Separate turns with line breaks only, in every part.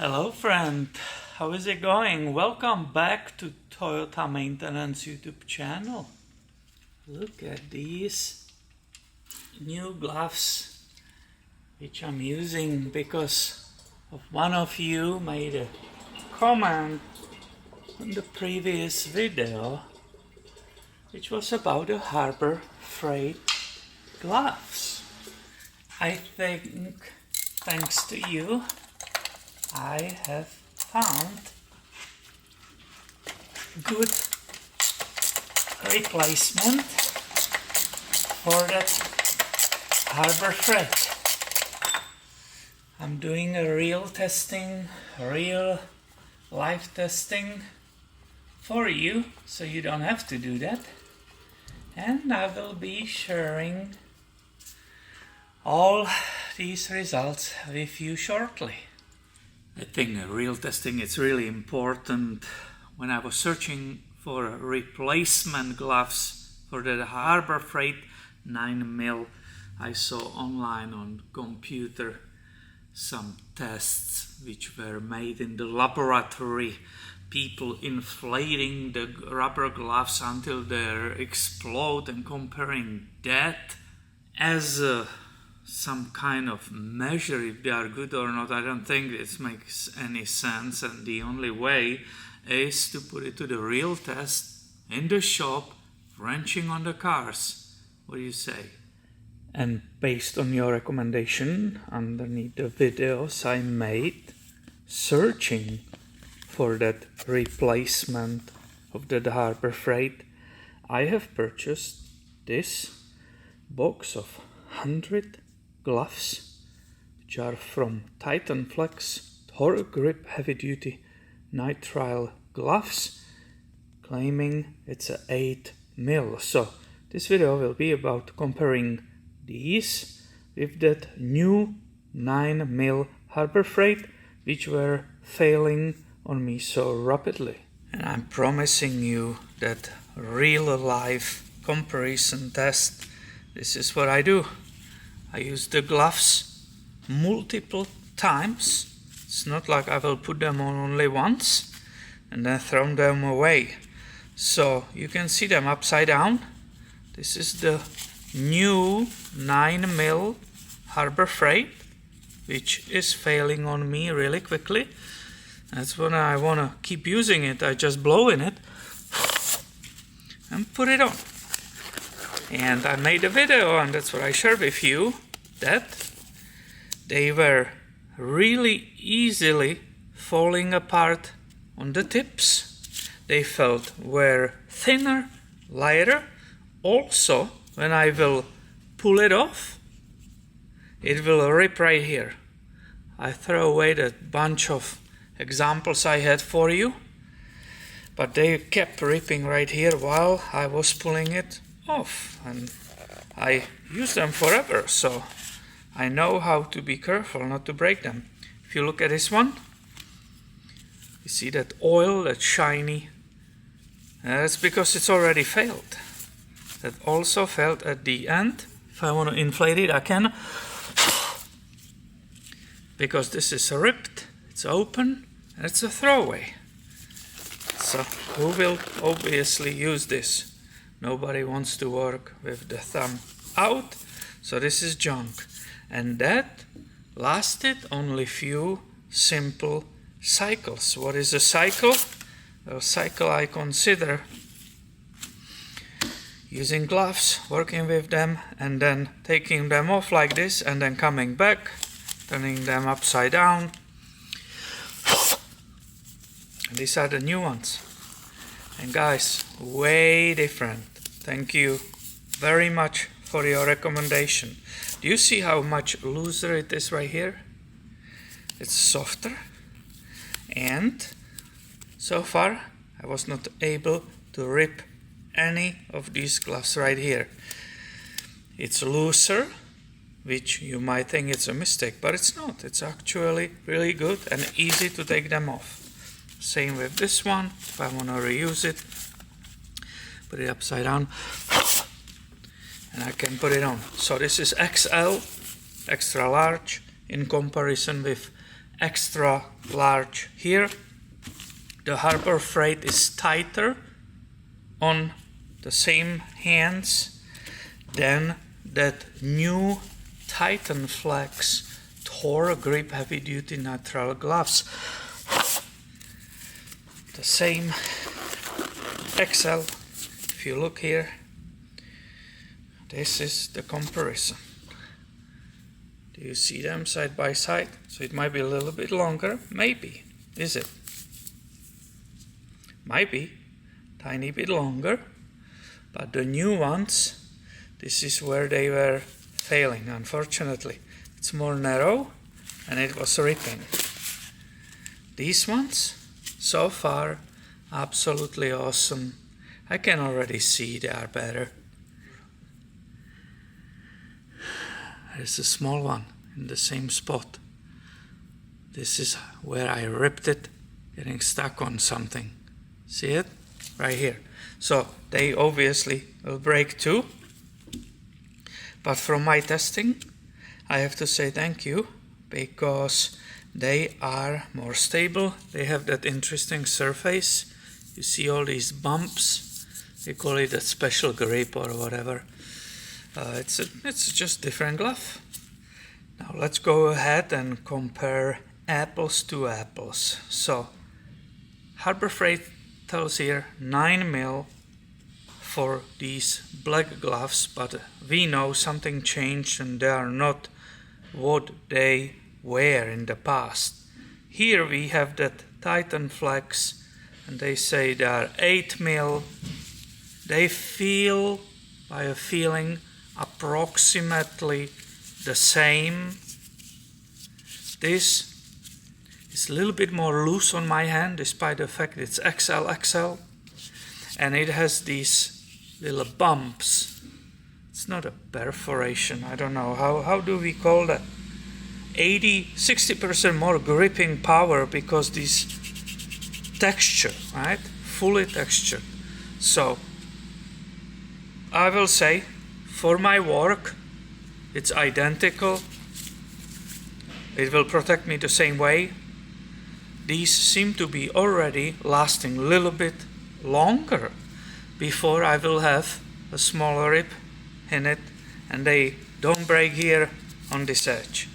Hello friend, how is it going? Welcome back to Toyota Maintenance YouTube channel. Look at these new gloves which I'm using because of one of you made a comment on the previous video which was about the Harbor Freight gloves. I think thanks to you I have found good replacement for that Harbor Freight. I'm doing a real testing, real live testing for you, so you don't have to do that. And I will be sharing all these results with you shortly. I think real testing is really important. When I was searching for replacement gloves for the Harbor Freight 9mm, I saw online on computer some tests which were made in the laboratory. People inflating the rubber gloves until they explode and comparing that as some kind of measure if they are good or not. I don't think this makes any sense, and the only way is to put it to the real test in the shop, wrenching on the cars. What do you say? And based on your recommendation underneath the videos I made searching for that replacement of the Harbor Freight, I have purchased this box of 100 gloves, which are from Titan Flex Torque Grip Heavy Duty Nitrile gloves, claiming it's a 8mm. So this video will be about comparing these with that new 9mm Harbor Freight, which were failing on me so rapidly. And I'm promising you that real life comparison test. This is what I do. I use the gloves multiple times. It's not like I will put them on only once and then throw them away. So you can see them upside down. This is the new 9mm Harbor Freight, which is failing on me really quickly. That's when I want to keep using it. I just blow in it and put it on. And I made a video, and that's what I shared with you, that they were really easily falling apart on the tips. They felt were thinner, lighter. Also, when I will pull it off, it will rip right here. I throw away that bunch of examples I had for you, but they kept ripping right here while I was pulling it off, and I use them forever, so I know how to be careful not to break them. If you look at this one, you see that oil, that shiny, that's because it's already failed. That also failed at the end. If I want to inflate it, I can, because this is ripped, it's open, and it's a throwaway. So who will obviously use this? Nobody wants to work with the thumb out, so this is junk. And that lasted only few simple cycles. What is a cycle? A cycle I consider using gloves, working with them, and then taking them off like this, and then coming back, turning them upside down. These are the new ones. And guys, way different. Thank you very much for your recommendation. Do you see how much looser it is right here? It's softer. And so far, I was not able to rip any of these gloves right here. It's looser, which you might think it's a mistake, but it's not. It's actually really good and easy to take them off. Same with this one. If I want to reuse it, put it upside down and I can put it on. So this is XL, extra large, in comparison with extra large here. The Harbor Freight is tighter on the same hands than that new Titan Flex Tor Grip Heavy Duty Nitrile gloves. The same XL. If you look here, this is the comparison. Do you see them side by side? So it might be a little bit longer, maybe. Is it? Might be. Tiny bit longer. But the new ones, this is where they were failing, unfortunately. It's more narrow and it was ripping. These ones, so far, absolutely awesome. I can already see they are better. There's a small one in the same spot. This is where I ripped it, getting stuck on something. See it? Right here. So they obviously will break too. But from my testing, I have to say thank you, because they are more stable. They have that interesting surface. You see all these bumps. We call it a special grip or whatever. It's just different glove. Now let's go ahead and compare apples to apples. So Harbor Freight tells here 9 mil for these black gloves, but we know something changed and they are not what they were in the past. Here we have that Titan Flex and they say they are 8 mil. They feel, by a feeling, approximately the same. This is a little bit more loose on my hand, despite the fact it's XL, and it has these little bumps. It's not a perforation, I don't know, how do we call that? 60% more gripping power because this texture, right? Fully textured. So I will say, for my work, it's identical. It will protect me the same way. These seem to be already lasting a little bit longer before I will have a smaller rip in it and they don't break here on this edge.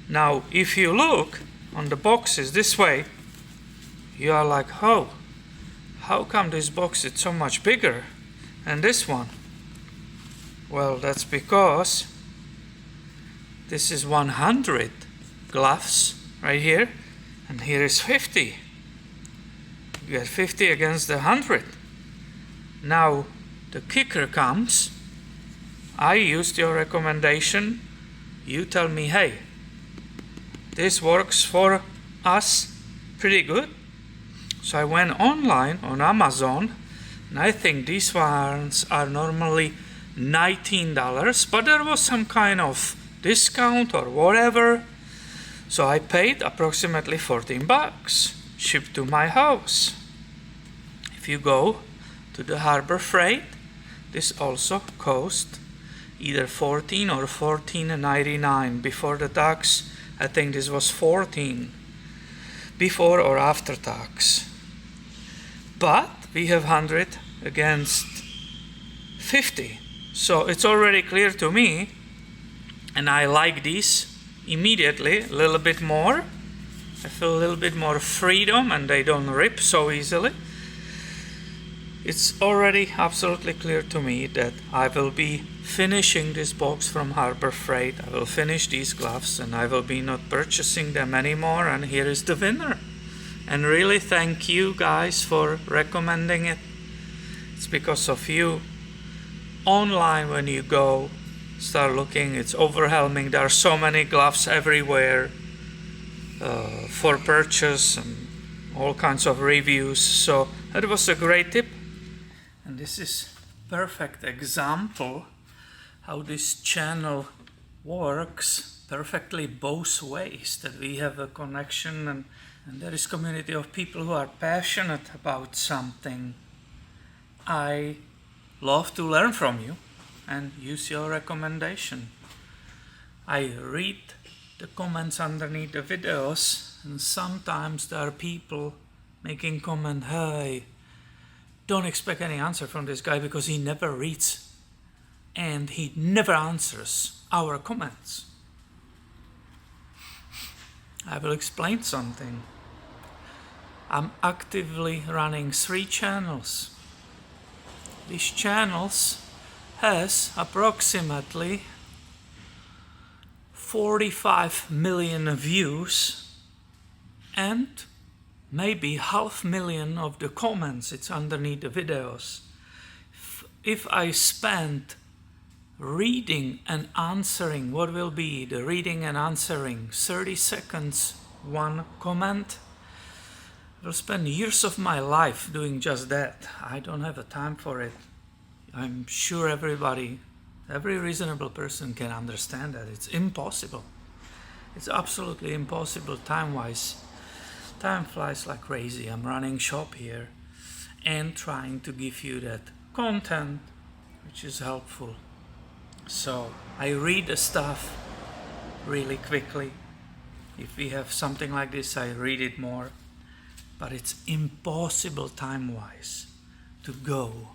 Now, if you look on the boxes this way, you are like, oh, how come this box is so much bigger than this one? Well, that's because this is 100 gloves right here, and here is 50. You get 50 against the 100. Now, the kicker comes. I used your recommendation. You tell me, hey, this works for us pretty good. So I went online on Amazon, and I think these ones are normally $19, but there was some kind of discount or whatever, so I paid approximately 14 bucks, shipped to my house. If you go to the Harbor Freight, this also cost either 14 or $14.99 before the tax. I think this was 14 before or after tax. But we have 100 against 50. So it's already clear to me, and I like these immediately a little bit more. I feel a little bit more freedom and they don't rip so easily. It's already absolutely clear to me that I will be finishing this box from Harbor Freight. I will finish these gloves and I will be not purchasing them anymore, and here is the winner. And really thank you guys for recommending it. It's because of you. Online, when you go start looking, it's overwhelming. There are so many gloves everywhere for purchase and all kinds of reviews. So that was a great tip, and this is perfect example how this channel works perfectly both ways, that we have a connection and there is community of people who are passionate about something. I love to learn from you and use your recommendation. I read the comments underneath the videos and sometimes there are people making comment, hey, don't expect any answer from this guy because he never reads and he never answers our comments. I will explain something. I'm actively running 3 channels. These channels has approximately 45 million views and maybe 500,000 of the comments. It's underneath the videos. If I spend reading and answering, what will be the reading and answering 30 seconds, 1 comment, I will spend years of my life doing just that. I don't have a time for it. I'm sure everybody, every reasonable person can understand that. It's impossible. It's absolutely impossible time-wise. Time flies like crazy. I'm running shop here and trying to give you that content which is helpful. So I read the stuff really quickly. If we have something like this, I read it more. But it's impossible time-wise to go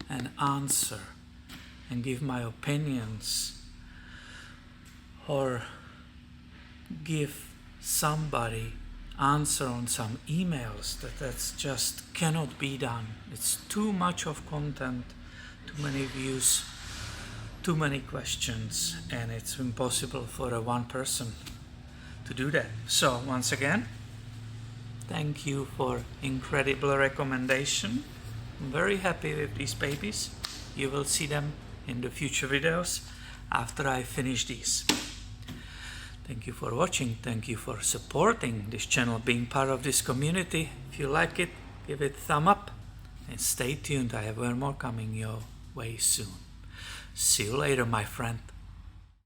and answer and give my opinions or give somebody answer on some emails. That's just cannot be done. It's too much of content, too many views, too many questions, and it's impossible for a one person to do that. So once again, thank you for incredible recommendation. I'm very happy with these babies. You will see them in the future videos after I finish these. Thank you for watching. Thank you for supporting this channel, being part of this community. If you like it, give it a thumb up and stay tuned. I have one more coming your way soon. See you later, my friend.